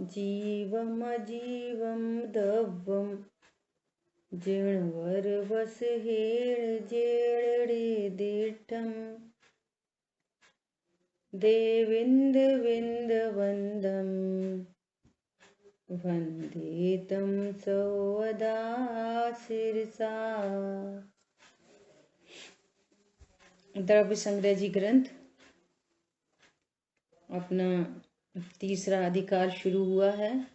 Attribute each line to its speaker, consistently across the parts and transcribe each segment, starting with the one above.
Speaker 1: जीवमजीवं दव्वं जिणवर वस हेळ जेळडे दिठम् देविंद विंद वंदम वंदे तम सौदा सिरसा। द्रव्य संग्रह जी ग्रंथ अपना तीसरा अधिकार शुरू हुआ है,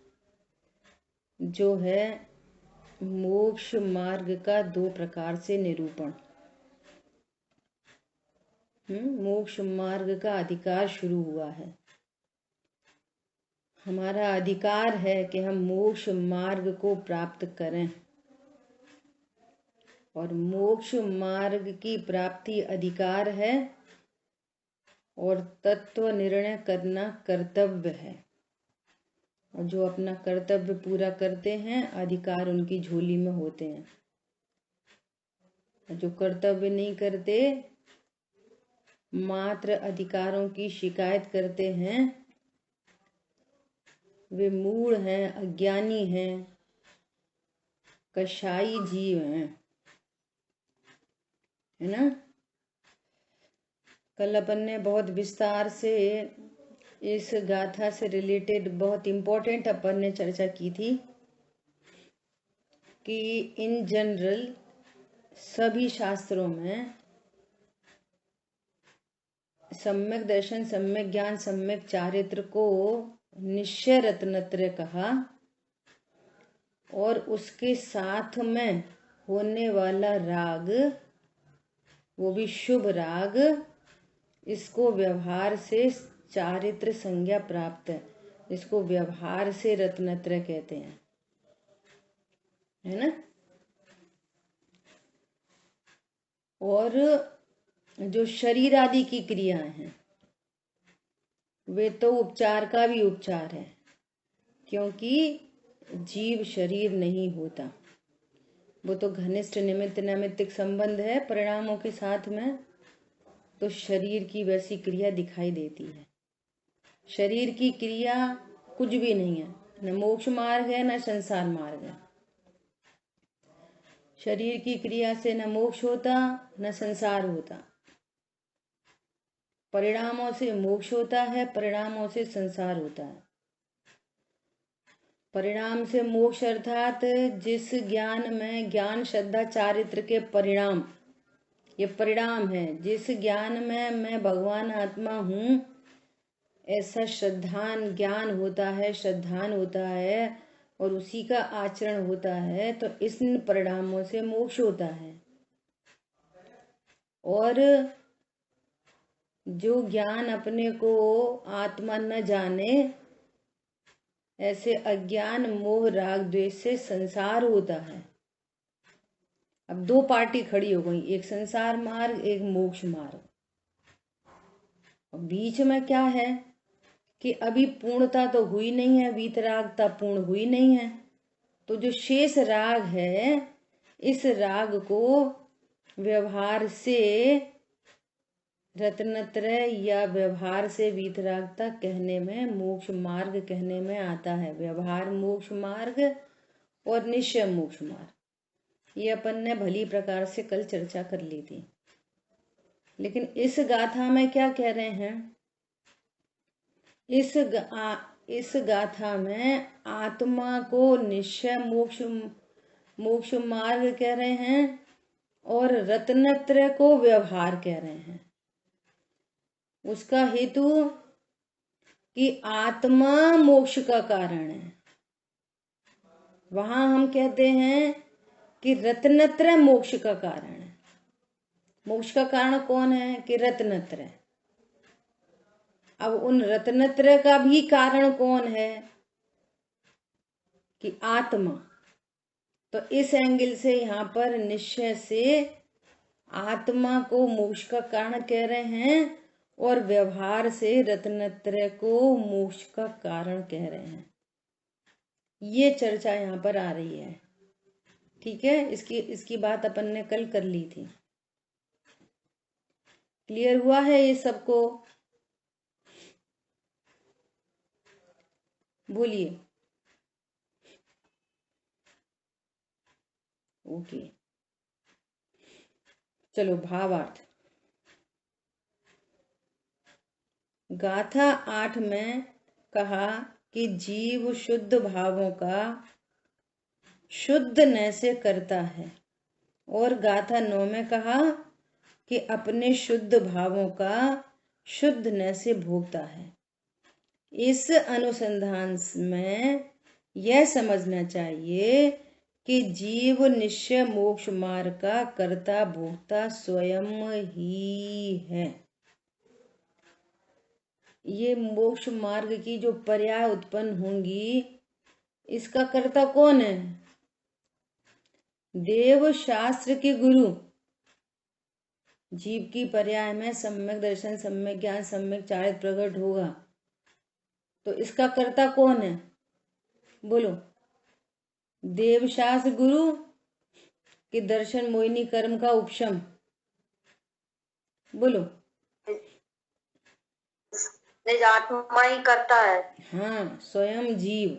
Speaker 1: जो है मोक्ष मार्ग का 2 प्रकार से निरूपण। मोक्ष मार्ग का अधिकार शुरू हुआ है। हमारा अधिकार है कि हम मोक्ष मार्ग को प्राप्त करें, और मोक्ष मार्ग की प्राप्ति अधिकार है और तत्व निर्णय करना कर्तव्य है। और जो अपना कर्तव्य पूरा करते हैं अधिकार उनकी झोली में होते हैं। जो कर्तव्य नहीं करते, मात्र अधिकारों की शिकायत करते हैं, वे मूढ़ हैं, अज्ञानी हैं, कसाई जीव हैं, है ना। कल अपन ने बहुत विस्तार से इस गाथा से रिलेटेड बहुत इम्पोर्टेंट अपन ने चर्चा की थी कि इन जनरल सभी शास्त्रों में सम्यक दर्शन, सम्यक ज्ञान, सम्यक चारित्र को निश्चय रत्नत्रय कहा, और उसके साथ में होने वाला राग, वो भी शुभ राग, इसको व्यवहार से चारित्र संज्ञा प्राप्त है। इसको व्यवहार से रत्नत्रय कहते हैं, है ना। और जो शरीर आदि की क्रियाएं हैं, वे तो उपचार का भी उपचार है, क्योंकि जीव शरीर नहीं होता। वो तो घनिष्ठ निमित्त नैमित्तिक संबंध है परिणामों के साथ में, तो शरीर की वैसी क्रिया दिखाई देती है। शरीर की क्रिया कुछ भी नहीं है, न मोक्ष मार्ग है न संसार मार्ग है। शरीर की क्रिया से न मोक्ष होता न संसार होता। परिणामों से मोक्ष होता है, परिणामों से संसार होता है। परिणाम से मोक्ष अर्थात जिस ज्ञान में ज्ञान श्रद्धा चारित्र के परिणाम, ये परिणाम है। जिस ज्ञान में मैं भगवान आत्मा हूँ, ऐसा श्रद्धान ज्ञान होता है, श्रद्धान होता है, और उसी का आचरण होता है, तो इन परिणामों से मोक्ष होता है। और जो ज्ञान अपने को आत्मा न जाने, ऐसे अज्ञान मोह राग द्वेष से संसार होता है। अब 2 पार्टी खड़ी हो गई, एक संसार मार्ग, एक मोक्ष मार्ग। और बीच में क्या है कि अभी पूर्णता तो हुई नहीं है, वीतरागता पूर्ण हुई नहीं है। तो जो शेष राग है, इस राग को व्यवहार से रत्नत्रय या व्यवहार से वीतरागता कहने में, मोक्ष मार्ग कहने में आता है। व्यवहार मोक्ष मार्ग और निश्चय मोक्ष मार्ग, ये अपन ने भली प्रकार से कल चर्चा कर ली थी। लेकिन इस गाथा में क्या कह रहे हैं, इस गाथा में आत्मा को निश्चय मोक्ष मार्ग कह रहे हैं, और रत्नत्रय को व्यवहार कह रहे हैं। उसका हेतु कि आत्मा मोक्ष का कारण है। वहां हम कहते हैं कि रत्नत्रय मोक्ष का कारण है। मोक्ष का कारण कौन है कि रत्नत्रय। अब उन रत्नत्रय का भी कारण कौन है कि आत्मा। तो इस एंगल से यहाँ पर निश्चय से आत्मा को मोक्ष का कारण कह रहे हैं, और व्यवहार से रत्नत्रय को मोक्ष का कारण कह रहे हैं। ये चर्चा यहाँ पर आ रही है, ठीक है। इसकी बात अपन ने कल कर ली थी। क्लियर हुआ है ये सबको। बोलिए। ओके, चलो भावार्थ। गाथा 8 में कहा कि जीव शुद्ध भावों का शुद्ध न से करता है, और गाथा 9 में कहा कि अपने शुद्ध भावों का शुद्ध न से भोगता है। इस अनुसंधान में यह समझना चाहिए कि जीव निश्चय मोक्ष मार्ग का कर्ता भोक्ता स्वयं ही है। ये मोक्ष मार्ग की जो पर्याय उत्पन्न होंगी, इसका कर्ता कौन है? देव शास्त्र के गुरु। जीव की पर्याय में सम्यक दर्शन, सम्यक ज्ञान, सम्यक चारित्र प्रकट होगा, तो इसका कर्ता कौन है? बोलो। देव शास्त्र गुरु कि दर्शन मोहिनी कर्म का उपशम? बोलो।
Speaker 2: आत्मा ही करता है।
Speaker 1: हाँ, स्वयं जीव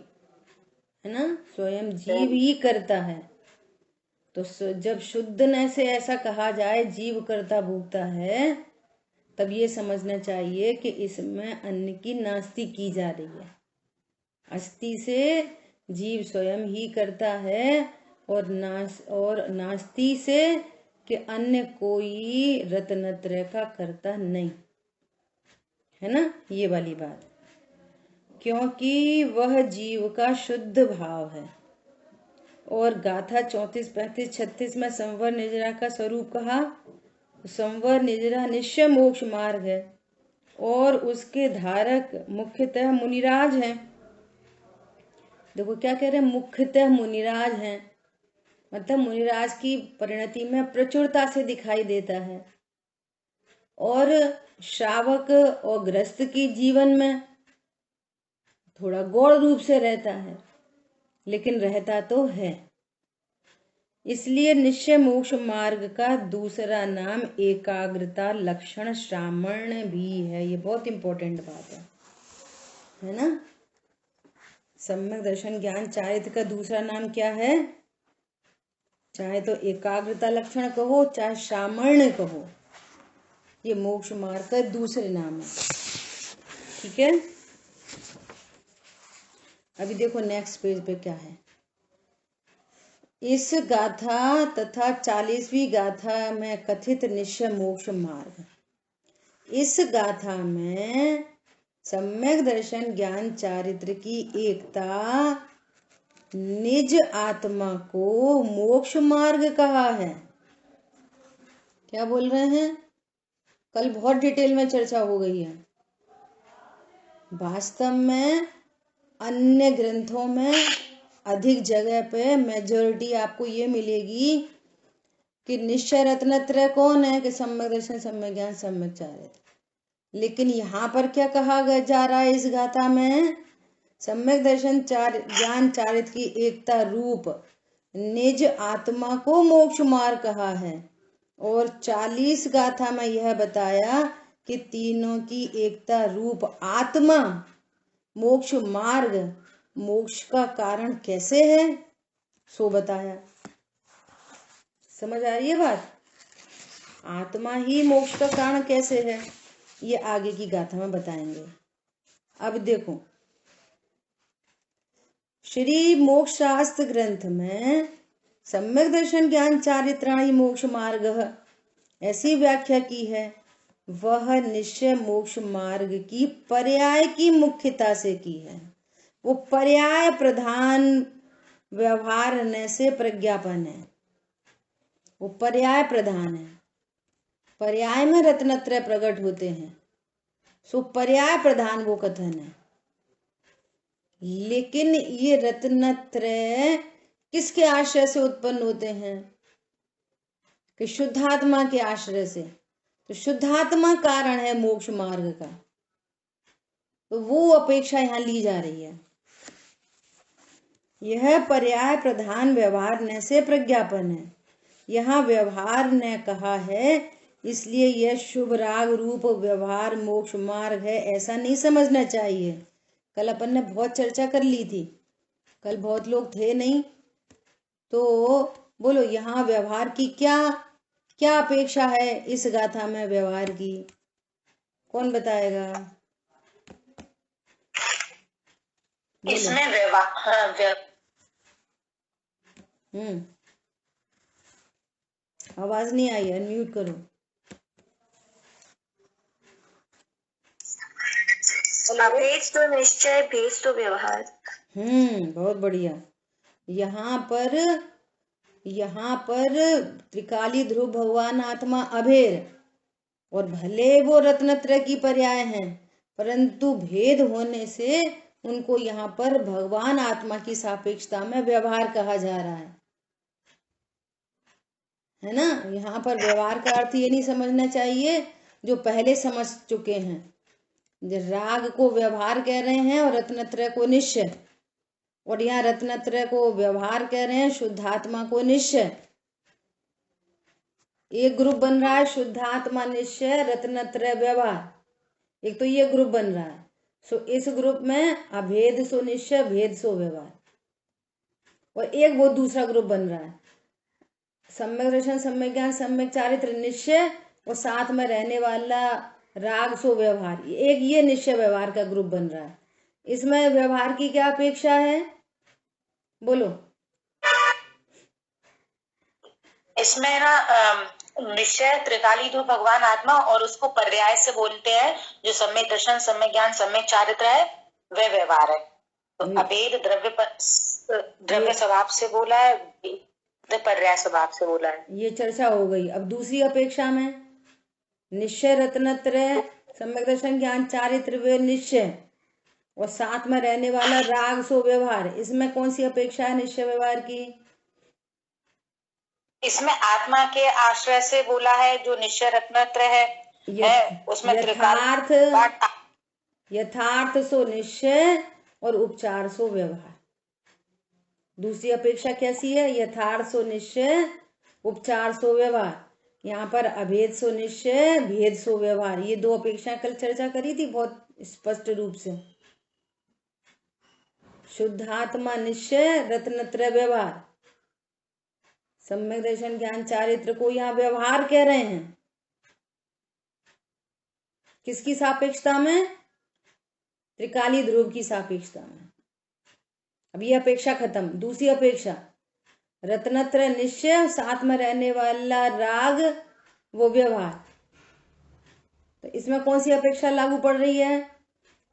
Speaker 1: है ना, स्वयं जीव ही करता है। तो जब शुद्ध न से ऐसा कहा जाए जीव करता भोगता है, तब ये समझना चाहिए कि इसमें अन्य की नास्ति की जा रही है। अस्थि से जीव स्वयं ही करता है, और नास्ति से कि अन्य कोई रत्नत्रय का करता नहीं है ना, ये वाली बात। क्योंकि वह जीव का शुद्ध भाव है। और गाथा 34, 35, 36 में संवर निजरा का स्वरूप कहा। संवर निजरा निश्चय मोक्ष मार्ग है, और उसके धारक मुख्यतः मुनिराज हैं। देखो क्या कह रहे हैं, मुख्यतः मुनिराज हैं, मतलब मुनिराज की परिणति में प्रचुरता से दिखाई देता है, और श्रावक और गृहस्थ की जीवन में थोड़ा गौण रूप से रहता है, लेकिन रहता तो है। इसलिए निश्चय मोक्ष मार्ग का दूसरा नाम एकाग्रता लक्षण श्रामण भी है। ये बहुत इंपॉर्टेंट बात है ना। सम्यक दर्शन ज्ञान चारित्र का दूसरा नाम क्या है? चाहे तो एकाग्रता लक्षण कहो, चाहे श्रामण कहो, ये मोक्ष मार्ग का दूसरे नाम है। ठीक है, अभी देखो नेक्स्ट पेज पे क्या है। इस गाथा तथा 40वीं गाथा में कथित निश्चय मोक्ष मार्ग, इस गाथा में सम्यक दर्शन ज्ञान चारित्र की एकता निज आत्मा को मोक्ष मार्ग कहा है। क्या बोल रहे हैं? कल बहुत डिटेल में चर्चा हो गई है। वास्तव में अन्य ग्रंथों में अधिक जगह पे मेजोरिटी आपको ये मिलेगी कि निश्चय रत्नत्रय कौन है? कि सम्यक दर्शन, सम्यक ज्ञान, सम्यक चारित्र। लेकिन यहाँ पर क्या कहा जा रहा है इस गाथा में? सम्यक दर्शन ज्ञान चारित्र की एकता रूप निज आत्मा को मोक्ष मार्ग कहा है। और 40 गाथा में यह बताया कि तीनों की एकता रूप आत्मा मोक्ष मार्ग मोक्ष का कारण कैसे है, सो बताया। समझ आ रही है बात? आत्मा ही मोक्ष का कारण कैसे है, ये आगे की गाथा में बताएंगे। अब देखो, श्री मोक्ष शास्त्र ग्रंथ में सम्यक दर्शन ज्ञान चारित्राणि मोक्ष मार्ग ऐसी व्याख्या की है। वह निश्चय मोक्ष मार्ग की पर्याय की मुख्यता से की है। वो पर्याय प्रधान व्यवहार न से प्रज्ञापन है। वो पर्याय प्रधान है। पर्याय में रत्नत्रय प्रकट होते हैं, सो पर्याय प्रधान वो कथन है। लेकिन ये रत्नत्रय किसके आश्रय से उत्पन्न होते हैं? कि शुद्धात्मा के आश्रय से। तो शुद्धात्मा कारण है मोक्ष मार्ग का, तो वो अपेक्षा यहां ली जा रही है। यह पर्याय प्रधान व्यवहार न से प्रज्ञापन है। यहाँ व्यवहार ने कहा है, इसलिए यह शुभ राग रूप व्यवहार मोक्ष मार्ग है, ऐसा नहीं समझना चाहिए। कल अपन ने बहुत चर्चा कर ली थी, कल बहुत लोग थे नहीं, तो बोलो यहाँ व्यवहार की क्या क्या अपेक्षा है इस गाथा में व्यवहार की, कौन बताएगा? बोलो।
Speaker 2: इसमें व्यवहार
Speaker 1: आवाज नहीं आई, अनम्यूट करो।
Speaker 2: भेद तो निश्चय, भेद तो व्यवहार।
Speaker 1: बहुत बढ़िया। यहाँ पर त्रिकाली ध्रुव भगवान आत्मा अभेद, और भले वो रत्नत्रय की पर्याय हैं, परंतु भेद होने से उनको यहाँ पर भगवान आत्मा की सापेक्षता में व्यवहार कहा जा रहा है ना। यहाँ पर व्यवहार का अर्थ ये नहीं समझना चाहिए जो पहले समझ चुके हैं, राग को व्यवहार कह रहे हैं और रत्नत्रय को निश्चय, और यहाँ रत्नत्रय को व्यवहार कह रहे हैं, शुद्धात्मा को निश्चय। एक ग्रुप बन रहा है शुद्धात्मा निश्चय रत्नत्रय व्यवहार, एक तो ये ग्रुप बन रहा है। सो इस ग्रुप में अभेद सो निश्चय, भेद सो व्यवहार, और एक वो दूसरा ग्रुप बन रहा है सम्यक दर्शन, सम्यक ज्ञान, सम्यक चारित्र निश्चय, और साथ में रहने वाला राग सो व्यवहार, एक ये निश्चय व्यवहार का ग्रुप बन रहा है। इसमें व्यवहार की क्या अपेक्षा है, बोलो।
Speaker 2: इसमें ना निश्चय त्रिकाली ध्रुव भगवान आत्मा, और उसको पर्याय से बोलते हैं जो सम्यक दर्शन, सम्यक ज्ञान, सम्यक चारित्र है, वह व्यवहार है। तो अभेद द्रव्य स्वभाव से बोला है, पर्याय स्वभाव से बोला है।
Speaker 1: ये चर्चा हो गई। अब दूसरी अपेक्षा में निश्चय रत्नत्रय, सम्यक दर्शन, ज्ञान, चारित्र वे निश्चय, और साथ में रहने वाला राग सो व्यवहार, इसमें कौन सी अपेक्षा है निश्चय व्यवहार की?
Speaker 2: इसमें आत्मा के आश्रय से बोला है जो निश्चय रत्नत्रय है, उसमें
Speaker 1: यथार्थ सो निश्चय और उपचार सो व्यवहार। दूसरी अपेक्षा कैसी है? यथार्थ सो निश्चय, उपचार सो व्यवहार। यहाँ पर अभेद सो निश्चय, भेद सो व्यवहार, ये दो अपेक्षाएं कल चर्चा करी थी बहुत स्पष्ट रूप से। शुद्धात्मा निश्चय रत्नत्रय व्यवहार, सम्यक दर्शन, ज्ञान, चारित्र को यहाँ व्यवहार कह रहे हैं। किसकी सापेक्षता में? त्रिकाली ध्रुव की सापेक्षता में। अब ये अपेक्षा खत्म। दूसरी अपेक्षा रत्नत्रय निश्चय, साथ में रहने वाला राग वो व्यवहार। तो इसमें कौन सी अपेक्षा लागू पड़ रही है?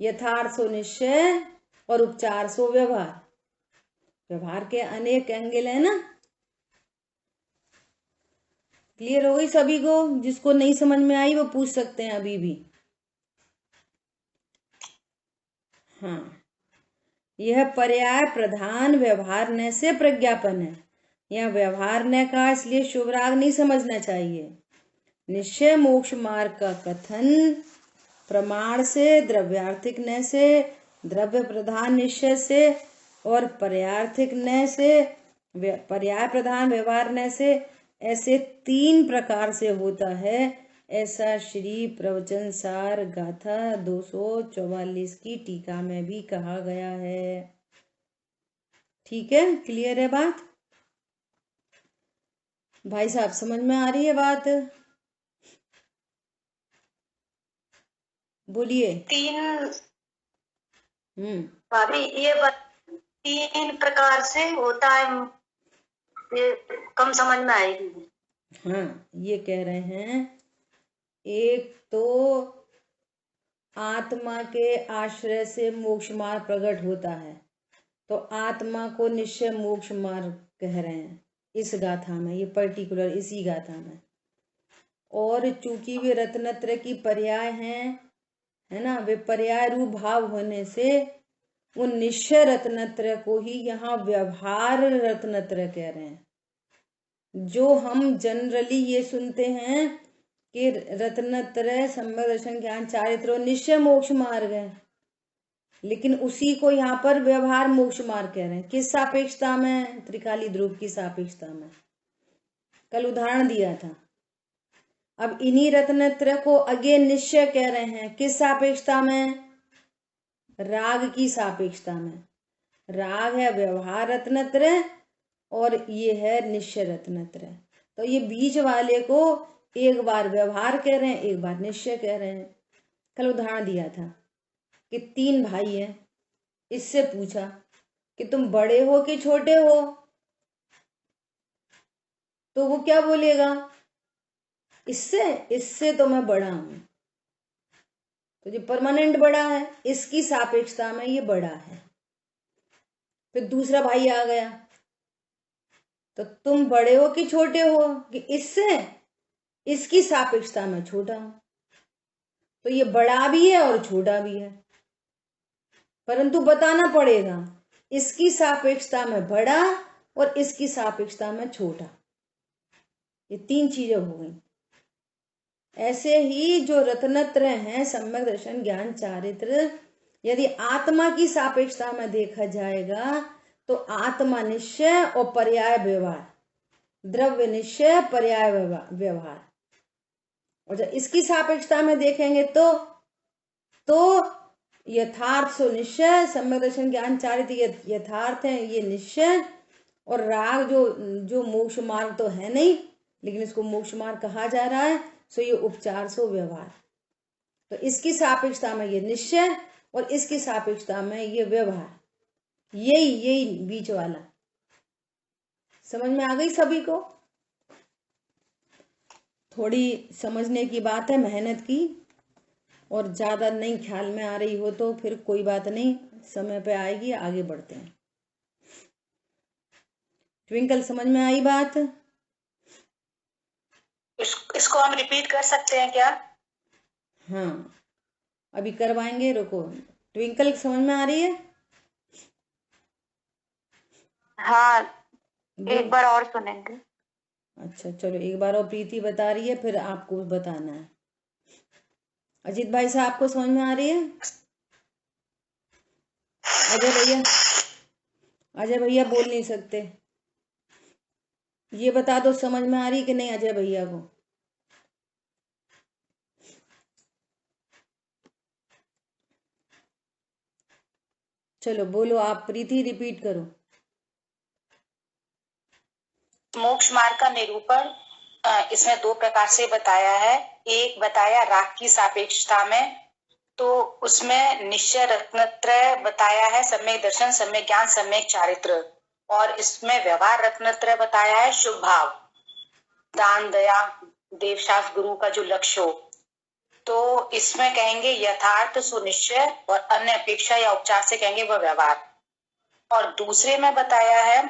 Speaker 1: यथार्थ सो निश्चय और उपचार सो व्यवहार। व्यवहार के अनेक एंगल है ना। क्लियर हो गई सभी को? जिसको नहीं समझ में आई वो पूछ सकते हैं अभी भी। हाँ, यह पर्याय प्रधान व्यवहार न से प्रज्ञापन है। यह व्यवहार न का, इसलिए शुभ राग नहीं समझना चाहिए। निश्चय मोक्ष मार्ग का कथन प्रमाण से, द्रव्यार्थिक न से, द्रव्य प्रधान निश्चय से, और पर्यार्थिक न से, पर्याय प्रधान व्यवहार न से, ऐसे तीन प्रकार से होता है। ऐसा श्री प्रवचन सार गाथा 244 की टीका में भी कहा गया है। ठीक है, क्लियर है बात? भाई साहब समझ में आ रही है बात? बोलिए।
Speaker 2: भाभी ये तीन प्रकार से होता है, ये कम समझ में आएगी।
Speaker 1: हाँ, ये कह रहे हैं एक तो आत्मा के आश्रय से मोक्ष मार्ग प्रकट होता है, तो आत्मा को निश्चय मोक्ष मार्ग कह रहे हैं इस गाथा में, ये पर्टिकुलर इसी गाथा में। और चूंकि वे रत्नत्रय की पर्याय हैं, है ना, वे पर्याय रूप भाव होने से उन निश्चय रत्नत्रय को ही यहाँ व्यवहार रत्नत्रय कह रहे हैं। जो हम जनरली ये सुनते हैं कि रत्नत्रय, सम्यक दर्शन, ज्ञान, चारित्र निश्चय मोक्ष मार्ग है, लेकिन उसी को यहाँ पर व्यवहार मोक्ष मार्ग कह रहे हैं। किस सापेक्षता में? त्रिकाली ध्रुव की सापेक्षता में। कल उदाहरण दिया था। अब इन्हीं रत्नत्रय को अगेन निश्चय कह रहे हैं, किस सापेक्षता में? राग की सापेक्षता में। राग है व्यवहार रत्नत्रय और ये है निश्चय रत्नत्रय। तो ये बीच वाले को एक बार व्यवहार कह रहे हैं, एक बार निश्चय कह रहे हैं। कल उदाहरण दिया था कि 3 भाई हैं, इससे पूछा कि तुम बड़े हो कि छोटे हो, तो वो क्या बोलेगा, इससे तो मैं बड़ा हूं। तो जो परमानेंट बड़ा है, इसकी सापेक्षता में ये बड़ा है। फिर दूसरा भाई आ गया, तो तुम बड़े हो कि छोटे हो, कि इसकी सापेक्षता में छोटा हूं। तो ये बड़ा भी है और छोटा भी है, परंतु बताना पड़ेगा इसकी सापेक्षता में बड़ा और इसकी सापेक्षता में छोटा। ये 3 चीजें हो गई। ऐसे ही जो रत्नत्रय हैं, सम्यक दर्शन ज्ञान चारित्र, यदि आत्मा की सापेक्षता में देखा जाएगा तो आत्मा निश्चय और पर्याय व्यवहार, द्रव्य निश्चय पर्याय व्यवहार। और जब इसकी सापेक्षता में देखेंगे तो यथार्थ सो निश्चय, सम्यक दर्शन ज्ञान चारित्र यथार्थ है, ये निश्चय। और राग जो मोक्ष मार्ग तो है नहीं, लेकिन इसको मोक्ष मार्ग कहा जा रहा है, सो ये उपचार सो व्यवहार। तो इसकी सापेक्षता में ये निश्चय और इसकी सापेक्षता में ये व्यवहार, यही बीच वाला। समझ में आ गई सभी को? थोड़ी समझने की बात है, मेहनत की, और ज्यादा नहीं ख्याल में आ रही हो तो फिर कोई बात नहीं, समय पे आएगी। आगे बढ़ते हैं। ट्विंकल, समझ में आई बात?
Speaker 2: इसको हम रिपीट कर सकते हैं क्या?
Speaker 1: हाँ, अभी करवाएंगे, रुको। ट्विंकल, समझ में आ रही है?
Speaker 3: हाँ, एक बार और सुनेंगे।
Speaker 1: अच्छा चलो, एक बार और प्रीति बता रही है, फिर आपको बताना है। अजीत भाई साहब, आपको समझ में आ रही है? अजय भैया बोल नहीं सकते, ये बता दो समझ में आ रही कि नहीं अजय भैया को? चलो बोलो आप, प्रीति रिपीट करो।
Speaker 2: मोक्ष मार्ग का निरूपण इसमें 2 प्रकार से बताया है। एक बताया राग की सापेक्षता में, तो उसमें निश्चय रत्नत्रय बताया है, सम्यक दर्शन, सम्यक ज्ञान, सम्यक चारित्र। और इसमें व्यवहार रत्नत्रय बताया है, शुभ भाव, दान, दया, देवशास्त्र, गुरु का जो लक्ष्य हो। तो इसमें कहेंगे यथार्थ सुनिश्चय, और अन्य अपेक्षा या उपचार से कहेंगे वह व्यवहार। और दूसरे में बताया है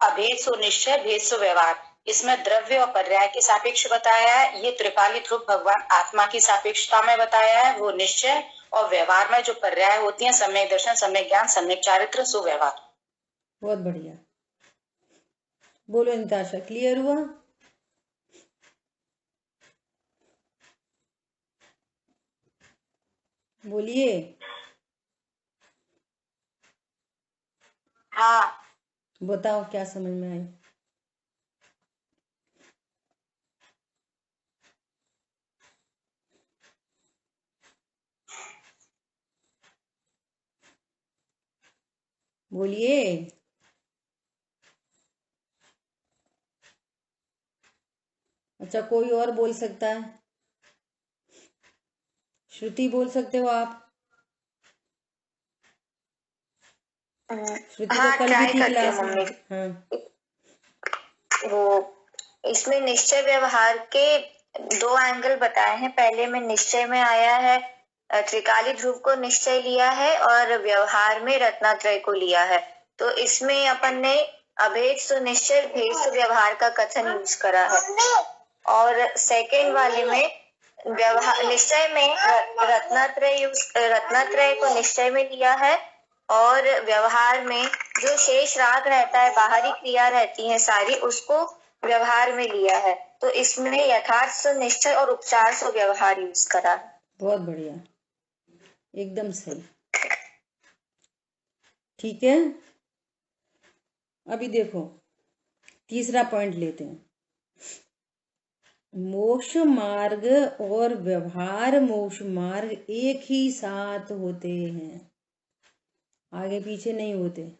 Speaker 2: अभेद सुनिश्चय, भेद सु व्यवहार। इसमें द्रव्य और पर्याय के सापेक्ष बताया है। ये त्रिकाली ध्रुव भगवान आत्मा की सापेक्षता में बताया है, वो निश्चय। और व्यवहार में जो पर्याय होती हैं, सम्यक दर्शन, सम्यक ज्ञान, सम्यक चारित्र, सुव्यवहार।
Speaker 1: बहुत बढ़िया। बोलो निताशा, क्लियर हुआ? बोलिए।
Speaker 3: हाँ,
Speaker 1: बताओ क्या समझ में आई? बोलिए। अच्छा, कोई और बोल सकता है? श्रुति बोल सकते हो आप? श्रुति
Speaker 3: हाँ,
Speaker 1: तो कल भी
Speaker 3: ट्राई
Speaker 1: थी
Speaker 3: करती
Speaker 1: क्लास
Speaker 3: हूँ
Speaker 1: में।
Speaker 3: मम्मी।
Speaker 1: हाँ,
Speaker 3: वो इसमें निश्चय व्यवहार के 2 एंगल बताए हैं। पहले में निश्चय में आया है, त्रिकाली ध्रुव को निश्चय लिया है, और व्यवहार में रत्नात्रय को लिया है। तो इसमें अपन ने अभेद सुनिश्चय, भेद सु व्यवहार का कथन यूज करा है। और सेकेंड वाले में व्यवहार निश्चय में रत्नात्रय को निश्चय में लिया है, और व्यवहार में जो शेष राग रहता है, बाहरी क्रिया रहती है सारी, उसको व्यवहार में लिया है। तो इसमें यथार्थ सो निश्चय और उपचार सो व्यवहार यूज करा है।
Speaker 1: बहुत बढ़िया, एकदम सही। ठीक है, अभी देखो तीसरा पॉइंट लेते हैं। मोक्ष मार्ग और व्यवहार मोक्ष मार्ग एक ही साथ होते हैं। आगे पीछे नहीं होते।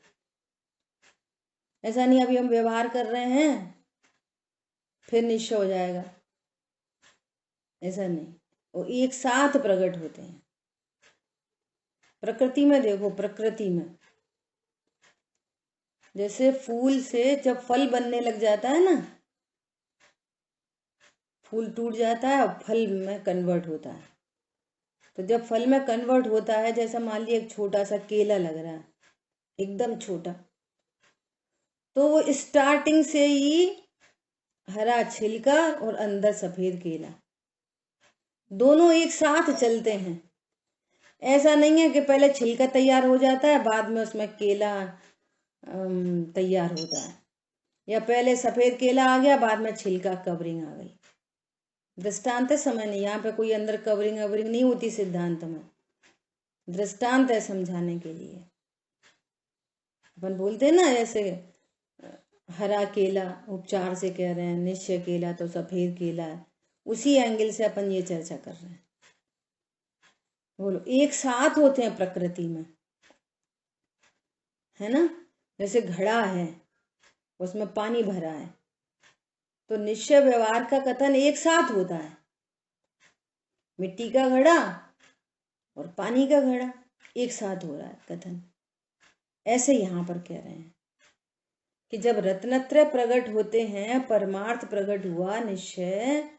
Speaker 1: ऐसा नहीं अभी हम व्यवहार कर रहे हैं फिर निश्चय हो जाएगा, ऐसा नहीं, वो एक साथ प्रकट होते हैं। प्रकृति में देखो, प्रकृति में जैसे फूल से जब फल बनने लग जाता है ना, फूल टूट जाता है और फल में कन्वर्ट होता है। तो जब फल में कन्वर्ट होता है, जैसा मान लिया एक छोटा सा केला लग रहा है, एकदम छोटा, तो वो स्टार्टिंग से ही हरा छिलका और अंदर सफेद केला, दोनों एक साथ चलते हैं। ऐसा नहीं है कि पहले छिलका तैयार हो जाता है बाद में उसमें केला तैयार होता है, या पहले सफेद केला आ गया बाद में छिलका कवरिंग आ गई। दृष्टांत है, समय नहीं, यहाँ पे कोई अंदर कवरिंग ववरिंग नहीं होती सिद्धांत में, दृष्टांत है समझाने के लिए। अपन बोलते हैं ना ऐसे हरा केला उपचार से कह रहे हैं, निश्चय केला तो सफेद केला है, उसी एंगल से अपन ये चर्चा कर रहे हैं। बोलो, एक साथ होते हैं प्रकृति में, है ना। जैसे घड़ा है उसमें पानी भरा है, तो निश्चय व्यवहार का कथन एक साथ होता है। मिट्टी का घड़ा और पानी का घड़ा एक साथ हो रहा है कथन। ऐसे यहां पर कह रहे हैं कि जब रत्नत्रय प्रकट होते हैं, परमार्थ प्रकट हुआ निश्चय,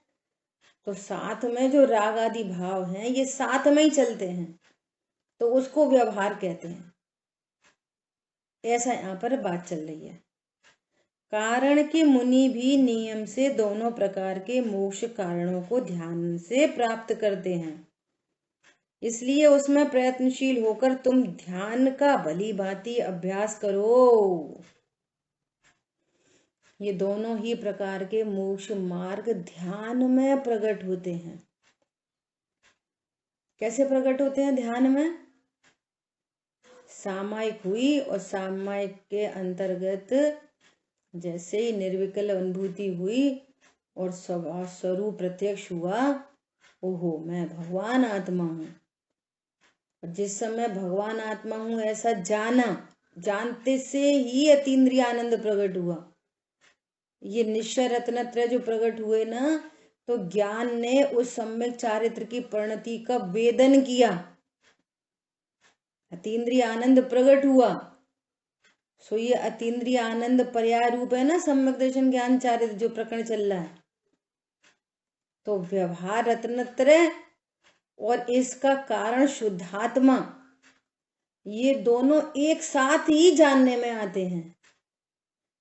Speaker 1: तो साथ में जो राग आदि भाव हैं ये साथ में ही चलते हैं, तो उसको व्यवहार कहते हैं। ऐसा यहाँ पर बात चल रही है। कारण के मुनि भी नियम से दोनों प्रकार के मोक्ष कारणों को ध्यान से प्राप्त करते हैं, इसलिए उसमें प्रयत्नशील होकर तुम ध्यान का भली भांति अभ्यास करो। ये दोनों ही प्रकार के मोक्ष मार्ग ध्यान में प्रकट होते हैं। कैसे प्रकट होते हैं ध्यान में? सामायिक हुई और सामायिक के अंतर्गत जैसे ही निर्विकल्प अनुभूति हुई और स्वरूप प्रत्यक्ष हुआ, ओहो मैं भगवान आत्मा हूँ। और जिस समय भगवान आत्मा हूँ ऐसा जाना, जानते से ही अतीन्द्रिय आनंद प्रकट हुआ। ये निश्चय रत्नत्रय जो प्रकट हुए ना, तो ज्ञान ने उस सम्यक चारित्र की परिणति का वेदन किया, अतीन्द्रिय आनंद प्रकट हुआ। सो ये अतीन्द्रिय आनंद पर्याय रूप है ना सम्यक दर्शन ज्ञान चारित्र जो प्रकरण चल रहा है। तो व्यवहार रत्नत्रय और इसका कारण शुद्धात्मा, ये दोनों एक साथ ही जानने में आते हैं।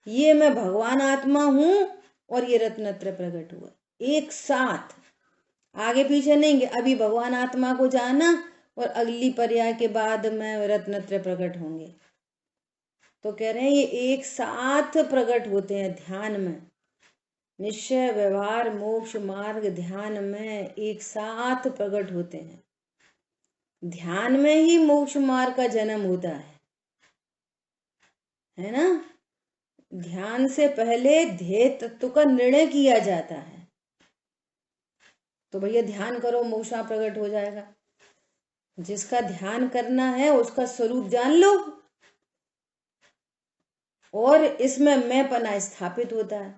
Speaker 1: ये मैं भगवान आत्मा हूं और ये रत्नत्रय प्रकट हुआ एक साथ, आगे पीछे नहीं कि अभी भगवान आत्मा को जाना और अगली पर्याय के बाद में रत्नत्रय प्रकट होंगे। तो कह रहे हैं ये एक साथ प्रकट होते हैं ध्यान में। निश्चय व्यवहार मोक्ष मार्ग ध्यान में एक साथ प्रकट होते हैं। ध्यान में ही मोक्ष मार्ग का जन्म होता है ना। ध्यान से पहले ध्येय तत्व का निर्णय किया जाता है। तो भैया ध्यान करो मोक्ष प्रकट हो जाएगा। जिसका ध्यान करना है उसका स्वरूप जान लो और इसमें मैंपना स्थापित होता है।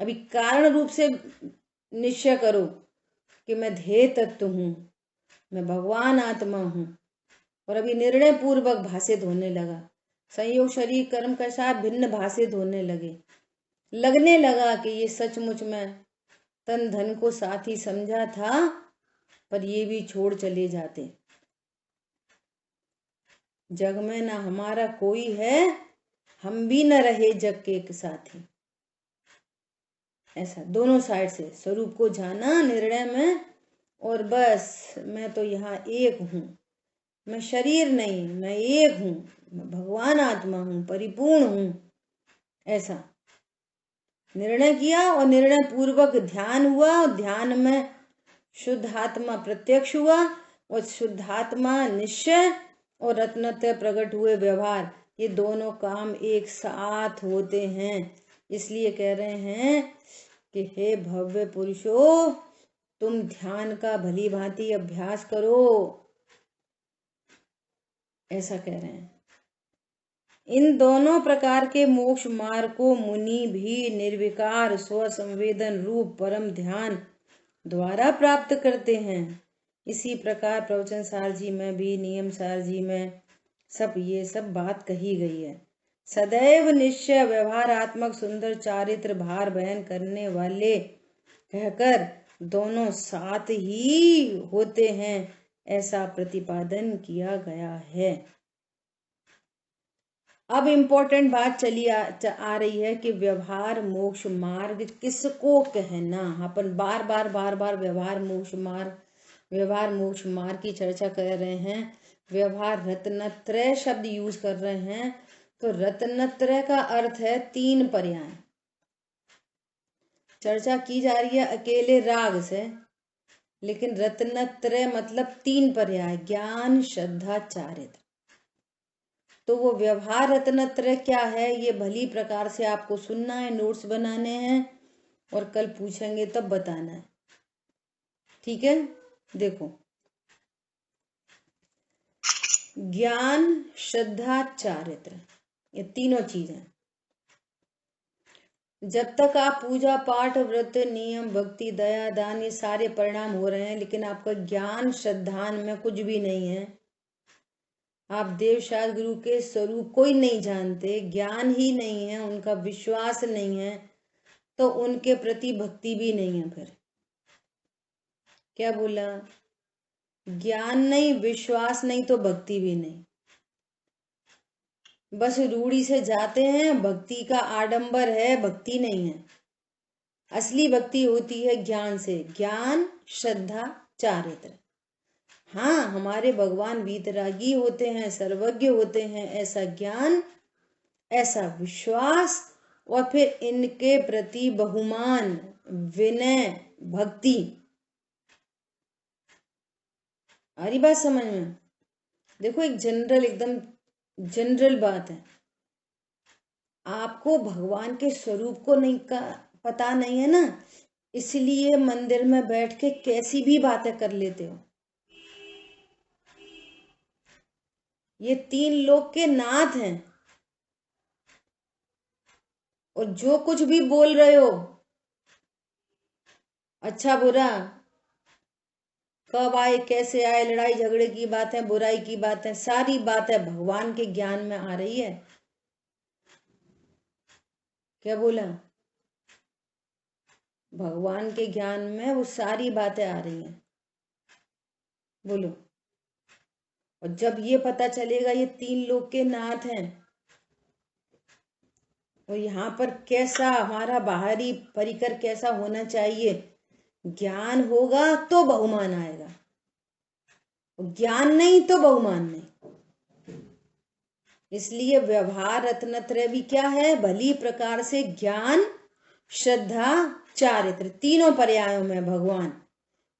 Speaker 1: अभी कारण रूप से निश्चय करो कि मैं ध्येय तत्व हूं, मैं भगवान आत्मा हूं, और अभी निर्णय पूर्वक भाषित होने लगा, संयोग शरीर कर्म के साथ भिन्न भाषित होने लगे, लगने लगा कि ये सचमुच में तन धन को साथ ही समझा था पर ये भी छोड़ चले जाते। जग में ना हमारा कोई है, हम भी न रहे जग के एक साथी। ऐसा दोनों साइड से स्वरूप को जाना निर्णय में, और बस मैं तो यहाँ एक हूँ, मैं शरीर नहीं, मैं एक हूँ, मैं भगवान आत्मा हूँ, परिपूर्ण हूँ। ऐसा निर्णय किया और निर्णय पूर्वक ध्यान हुआ और ध्यान में शुद्ध आत्मा प्रत्यक्ष हुआ और शुद्धात्मा निश्चय और रत्नत्रय प्रकट हुए व्यवहार, ये दोनों काम एक साथ होते हैं। इसलिए कह रहे हैं कि हे भव्य पुरुषो, तुम ध्यान का भली भांति अभ्यास करो। ऐसा कह रहे हैं। इन दोनों प्रकार के मोक्ष मार्ग को मुनि भी निर्विकार स्वसंवेदन रूप परम ध्यान द्वारा प्राप्त करते हैं। इसी प्रकार प्रवचन सार जी में भी, नियम सार जी में सब ये सब बात कही गई है। सदैव निश्चय व्यवहारात्मक सुंदर चारित्र भार बहन करने वाले कहकर दोनों साथ ही होते हैं, ऐसा प्रतिपादन किया गया है। अब इम्पोर्टेंट बात चली आ रही है कि व्यवहार मोक्ष मार्ग किसको कहना। अपन बार बार व्यवहार मोक्ष मार्ग की चर्चा कर रहे हैं। व्यवहार रत्नत्रय शब्द यूज कर रहे हैं, तो रत्नत्रय का अर्थ है 3 पर्याय। चर्चा की जा रही है अकेले राग से, लेकिन रत्नत्रय मतलब 3 पर्याय, ज्ञान श्रद्धा चारित्र। तो वो व्यवहार रत्नत्रय क्या है, ये भली प्रकार से आपको सुनना है, नोट्स बनाने हैं और कल पूछेंगे तब बताना है। ठीक है, देखो, ज्ञान श्रद्धा चारित्र, ये तीनों चीजें। जब तक आप पूजा पाठ व्रत नियम भक्ति दया दान ये सारे परिणाम हो रहे हैं, लेकिन आपका ज्ञान श्रद्धान में कुछ भी नहीं है, आप देव शास्त्र गुरु के स्वरूप को ही नहीं जानते, ज्ञान ही नहीं है, उनका विश्वास नहीं है, तो उनके प्रति भक्ति भी नहीं है। फिर क्या बोला? ज्ञान नहीं, विश्वास नहीं, तो भक्ति भी नहीं। बस रूढ़ी से जाते हैं, भक्ति का आडंबर है, भक्ति नहीं है। असली भक्ति होती है ज्ञान से, ज्ञान श्रद्धा चारित्र। हाँ, हमारे भगवान वीतरागी होते हैं, सर्वज्ञ होते हैं, ऐसा ज्ञान, ऐसा विश्वास और फिर इनके प्रति बहुमान, विनय, भक्ति। आ रही बात समझ में? देखो, एक एकदम जनरल बात है। आपको भगवान के स्वरूप को नहीं का पता नहीं है ना, इसलिए मंदिर में बैठ के कैसी भी बातें कर लेते हो। ये 3 लोक के नाथ हैं और जो कुछ भी बोल रहे हो, अच्छा बुरा, कब आए कैसे आए, लड़ाई झगड़े की बातें, बुराई की बातें, सारी बातें भगवान के ज्ञान में आ रही है। क्या बोला? भगवान के ज्ञान में वो सारी बातें आ रही हैं। बोलो। और जब ये पता चलेगा ये 3 लोक के नाथ हैं और यहाँ पर कैसा हमारा बाहरी परिकर कैसा होना चाहिए, ज्ञान होगा तो बहुमान आएगा, ज्ञान नहीं तो बहुमान नहीं। इसलिए व्यवहार रत्नत्रय भी क्या है? भली प्रकार से ज्ञान श्रद्धा चारित्र, तीनों पर्यायों में भगवान,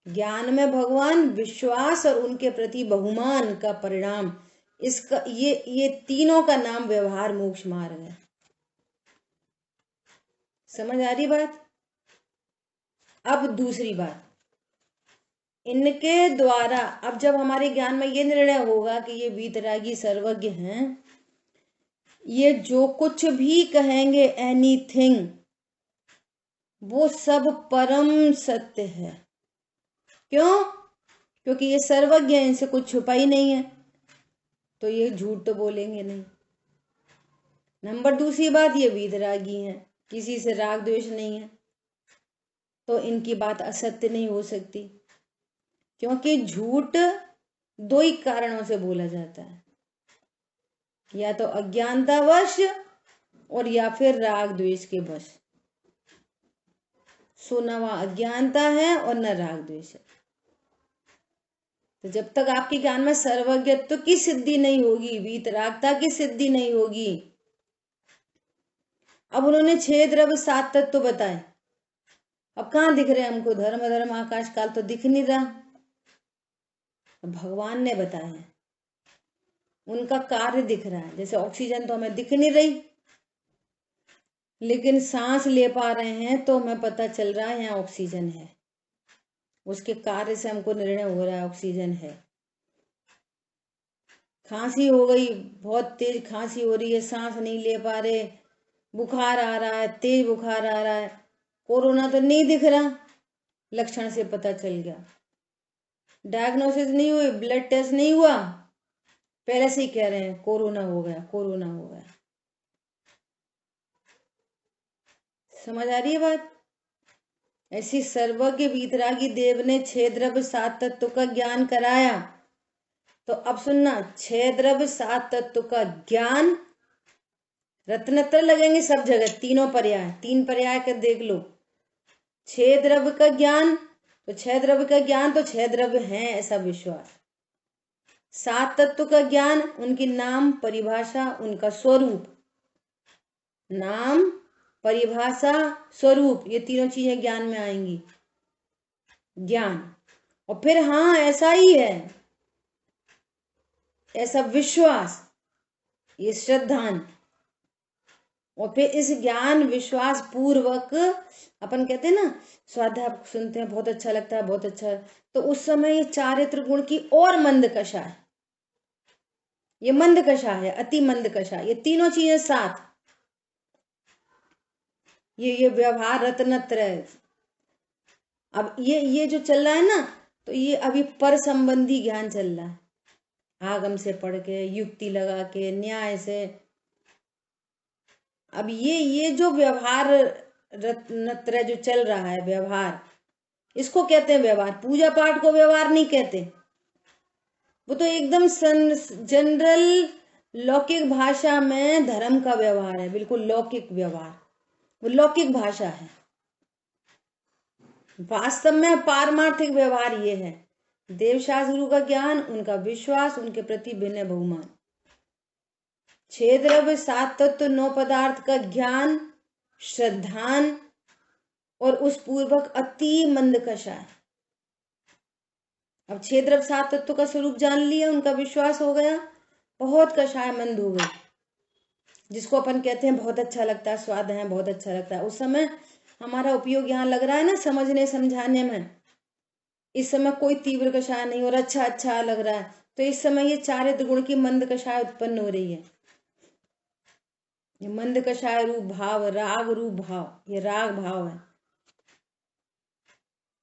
Speaker 1: ज्ञान में भगवान, विश्वास और उनके प्रति बहुमान का परिणाम, इसका ये तीनों का नाम व्यवहार मोक्ष मार्ग है। समझ आ रही बात? अब दूसरी बात, इनके द्वारा अब जब हमारे ज्ञान में ये निर्णय होगा कि ये वीतरागी सर्वज्ञ हैं, ये जो कुछ भी कहेंगे, एनीथिंग, वो सब परम सत्य है। क्यों? क्योंकि ये सर्वज्ञ है, इनसे कुछ छुपा ही नहीं है, तो ये झूठ तो बोलेंगे नहीं। नंबर दूसरी बात, ये वीतरागी हैं, किसी से राग द्वेष नहीं है, तो इनकी बात असत्य नहीं हो सकती। क्योंकि झूठ 2 ही कारणों से बोला जाता है, या तो अज्ञानतावश और या फिर राग द्वेष के वश। सो न वहां अज्ञानता है और न राग द्वेष है। तो जब तक आपके ज्ञान में सर्वज्ञत्व की सिद्धि नहीं होगी, वीतरागता की सिद्धि नहीं होगी। अब उन्होंने 6 द्रव्य 7 तत्व बताए, अब कहाँ दिख रहे हमको? धर्म आकाश काल तो दिख नहीं रहा। भगवान ने बताया, उनका कार्य दिख रहा है। जैसे ऑक्सीजन तो हमें दिख नहीं रही, लेकिन सांस ले पा रहे हैं तो हमें पता चल रहा है यहाँ ऑक्सीजन है, उसके कार्य से हमको निर्णय हो रहा है ऑक्सीजन है। खांसी हो गई, बहुत तेज खांसी हो रही है, सांस नहीं ले पा रहे, बुखार आ रहा है, तेज बुखार आ रहा है, कोरोना तो नहीं दिख रहा, लक्षण से पता चल गया, डायग्नोसिस नहीं हुई, ब्लड टेस्ट नहीं हुआ, पहले से ही कह रहे हैं कोरोना हो गया, कोरोना हो गया। समझ आ रही है बात? ऐसी सर्वज्ञ वीतरागी देव ने 6 द्रव्य 7 तत्व का ज्ञान कराया। तो अब सुनना, 6 द्रव्य 7 तत्व का ज्ञान, रत्नत्र लगेंगे सब जगह, तीनों पर्याय, 3 पर्याय कर देख लो। 6 द्रव्य का ज्ञान, तो 6 द्रव्य का ज्ञान तो 6 द्रव्य हैं ऐसा विश्वास। 7 तत्व का ज्ञान, उनकी नाम परिभाषा, उनका स्वरूप, नाम परिभाषा स्वरूप, ये तीनों चीजें ज्ञान में आएंगी, ज्ञान। और फिर हाँ ऐसा ही है, ऐसा विश्वास, ये श्रद्धान। और फिर इस ज्ञान विश्वास पूर्वक अपन कहते हैं ना, स्वाध्याय सुनते हैं बहुत अच्छा लगता है, बहुत अच्छा है, तो उस समय ये चारित्र गुण की और मंद कषा है, ये मंद कषा है, अति मंद कषा, ये तीनों चीजें साथ, ये व्यवहार रत्नत्रय। अब ये जो चल रहा है ना, तो ये अभी पर संबंधी ज्ञान चल रहा है, आगम से पढ़ के, युक्ति लगा के, न्याय से। अब ये जो व्यवहार रत्नत्रय जो चल रहा है, व्यवहार, इसको कहते हैं व्यवहार। पूजा पाठ को व्यवहार नहीं कहते, वो तो एकदम जनरल लौकिक भाषा में धर्म का व्यवहार है, बिल्कुल लौकिक व्यवहार, वो लौकिक भाषा है। वास्तव में पारमार्थिक व्यवहार ये है, देवशास्त्र गुरु का ज्ञान, उनका विश्वास, उनके प्रति विनय बहुमान। 6 द्रव्य 7 तत्व 9 पदार्थ का ज्ञान, श्रद्धान, और उस पूर्वक अति मंद कषा है। अब 6 द्रव्य 7 तत्व का स्वरूप जान लिया, उनका विश्वास हो गया, बहुत कषाय मंद हो गई, जिसको अपन कहते हैं बहुत अच्छा लगता है, स्वाद है बहुत अच्छा लगता है। उस समय हमारा उपयोग यहाँ लग रहा है ना समझने समझाने में, इस समय कोई तीव्र कषाय नहीं, और अच्छा अच्छा लग रहा है, तो इस समय ये चारित्र गुण की मंद कषाय उत्पन्न हो रही है। ये मंद कषाय रूप भाव, राग रूप भाव, ये राग भाव है।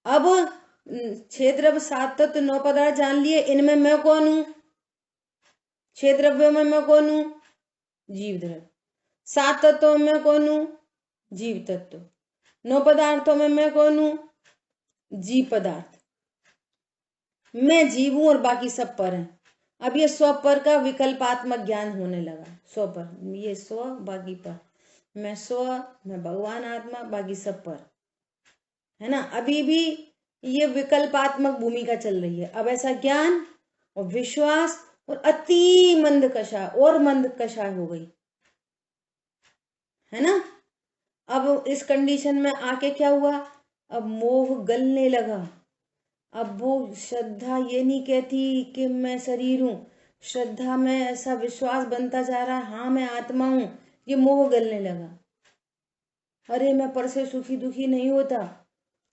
Speaker 1: अब 6 द्रव्य 7 तत्व 9 पदार्थ जान लिए, इनमें मैं कौन हूं? 6 द्रव्यों में मैं कौन हूं? जीव द्रव्य। 7 तत्वों में मैं कौन हूं? जीव तत्व। 9 पदार्थों में मैं कौन हूं? जीव पदार्थ। मैं जीव हूं और बाकी सब पर हैं। अब ये स्व पर का विकल्पात्मक ज्ञान होने लगा, स्व पर, ये स्व बाकी पर, मैं स्व, मैं भगवान आत्मा, बाकी सब पर, है ना। अभी भी ये विकल्पात्मक भूमिका चल रही है। अब ऐसा ज्ञान और विश्वास और अति मंद कषा, और मंद कषा हो गई, है ना। अब इस कंडीशन में आके क्या हुआ, अब मोह गलने लगा। अब वो श्रद्धा ये नहीं कहती कि मैं शरीर हूं, श्रद्धा में ऐसा विश्वास बनता जा रहा है, हाँ मैं आत्मा हूं, ये मोह गलने लगा। अरे मैं पर से सुखी दुखी नहीं होता,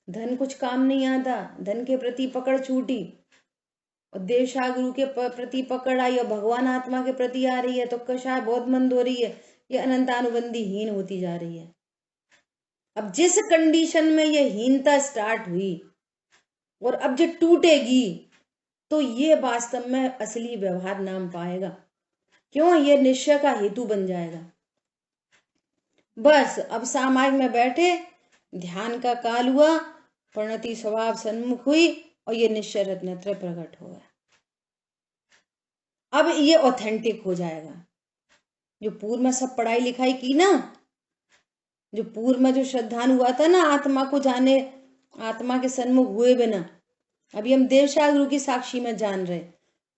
Speaker 1: धन कुछ काम नहीं आता, धन के प्रति पकड़ छूटी, और देवशास्त्र गुरु के प्रति पकड़ आई, और भगवान आत्मा के प्रति आ रही है, तो कषाय बहुत मंद हो रही है, ये अनंतानुबंधी हीन होती जा रही है। अब जिस कंडीशन में ये हीनता स्टार्ट हुई और अब जो टूटेगी, तो ये वास्तव में असली व्यवहार नाम पाएगा। क्यों? ये निश्चय का हेतु बन जाएगा। बस अब सामायिक में बैठे, ध्यान का काल हुआ, परिणति स्वभाव सन्मुख हुई, और ये निश्चय रत्नत्रय प्रकट हो गया। अब ये ऑथेंटिक हो जाएगा। जो पूर्व में सब पढ़ाई लिखाई की ना, जो पूर्व में जो श्रद्धान हुआ था ना, आत्मा को जाने, आत्मा के सन्मुख हुए बिना, अभी हम देवशास्त्र गुरु की साक्षी में जान रहे,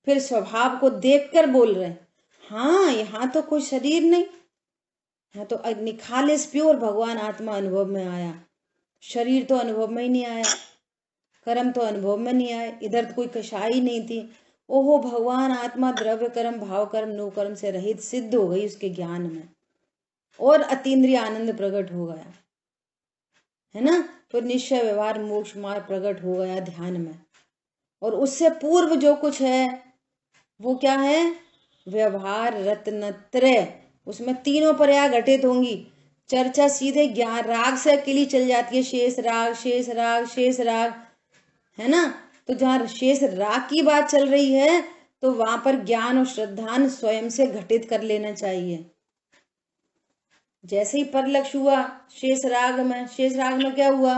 Speaker 1: फिर स्वभाव को देखकर बोल रहे, हाँ यहाँ तो कोई शरीर नहीं, यहाँ तो निखालिस प्योर भगवान आत्मा अनुभव में आया, शरीर तो अनुभव में ही नहीं आया, कर्म तो अनुभव में नहीं आए, इधर तो कोई कषाई नहीं थी। ओहो, भगवान आत्मा द्रव्य कर्म भाव कर्म नो कर्म से रहित सिद्ध हो गई उसके ज्ञान में, और अतीन्द्रिय आनंद प्रकट हो गया, है ना। तो निश्चय व्यवहार मोक्ष मार्ग प्रकट हो गया ध्यान में। और उससे पूर्व जो कुछ है वो क्या है? व्यवहार रत्नत्रय, उसमें तीनों पर्याय घटित होंगी। चर्चा सीधे ज्ञान राग से अकेली चल जाती है, शेष राग शेष राग शेष राग, है ना। तो जहां शेष राग की बात चल रही है तो वहां पर ज्ञान और श्रद्धान स्वयं से घटित कर लेना चाहिए। जैसे ही परलक्ष्य हुआ शेष राग में क्या हुआ,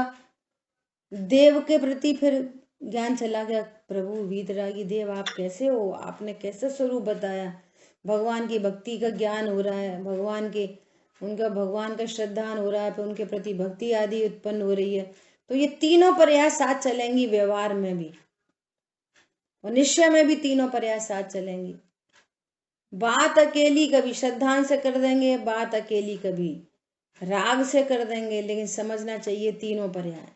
Speaker 1: देव के प्रति फिर ज्ञान चला गया। प्रभु वीतरागी देव आप कैसे हो, आपने कैसा स्वरूप बताया, भगवान की भक्ति का ज्ञान हो रहा है, भगवान का श्रद्धान हो रहा है, फिर उनके प्रति भक्ति आदि उत्पन्न हो रही है। तो ये तीनों पर्याय साथ चलेंगी, व्यवहार में भी और निश्चय में भी तीनों पर्याय साथ चलेंगी। बात अकेली कभी श्रद्धान से कर देंगे, बात अकेली कभी राग से कर देंगे, लेकिन समझना चाहिए तीनों पर्याय।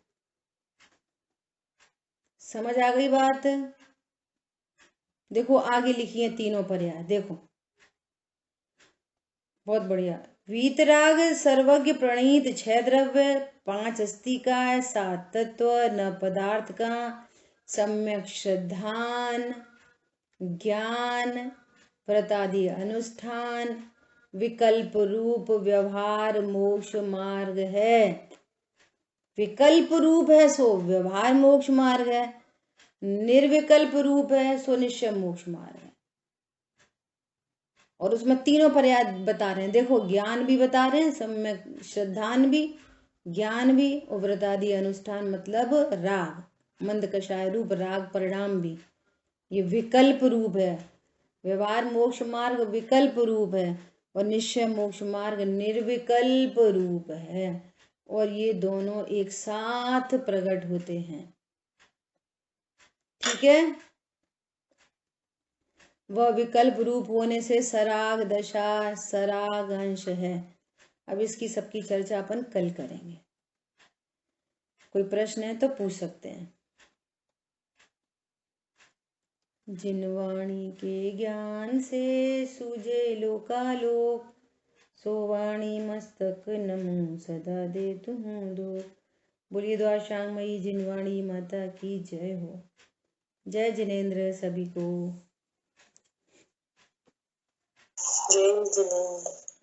Speaker 1: समझ आ गई बात। देखो आगे लिखी है तीनों पर्याय, देखो बहुत बढ़िया। वीतराग सर्वज्ञ प्रणीत 6 द्रव्य, 5 अस्तिकाय, 7 तत्व, न पदार्थ का, सम्यक श्रद्धान, ज्ञान, व्रतादि अनुष्ठान, विकल्प रूप व्यवहार मोक्ष मार्ग है। विकल्प रूप है सो व्यवहार मोक्ष मार्ग है, निर्विकल्प रूप है सो निश्चय मोक्ष मार्ग है। और उसमें तीनों पर्याय बता रहे हैं, देखो ज्ञान भी बता रहे हैं, सम्यक श्रद्धान भी, ज्ञान भी, और व्रतादि अनुष्ठान मतलब राग, मंद कषाय रूप राग परिणाम भी। ये विकल्प रूप है, व्यवहार मोक्ष मार्ग विकल्प रूप है और निश्चय मोक्ष मार्ग निर्विकल्प रूप है, और ये दोनों एक साथ प्रकट होते हैं। ठीक है, वह विकल्प रूप होने से सराग दशा सराग अंश है। अब इसकी सबकी चर्चा अपन कल करेंगे। कोई प्रश्न है तो पूछ सकते हैं। जिनवाणी के ज्ञान से सूझे लोकालोक, सो वाणी मस्तक नमो सदा दे तुम दो। बोलिए द्वारशांगमयी जिनवाणी माता की जय हो। जय जिनेन्द्र सभी को।
Speaker 2: जय जिनेन्द्र।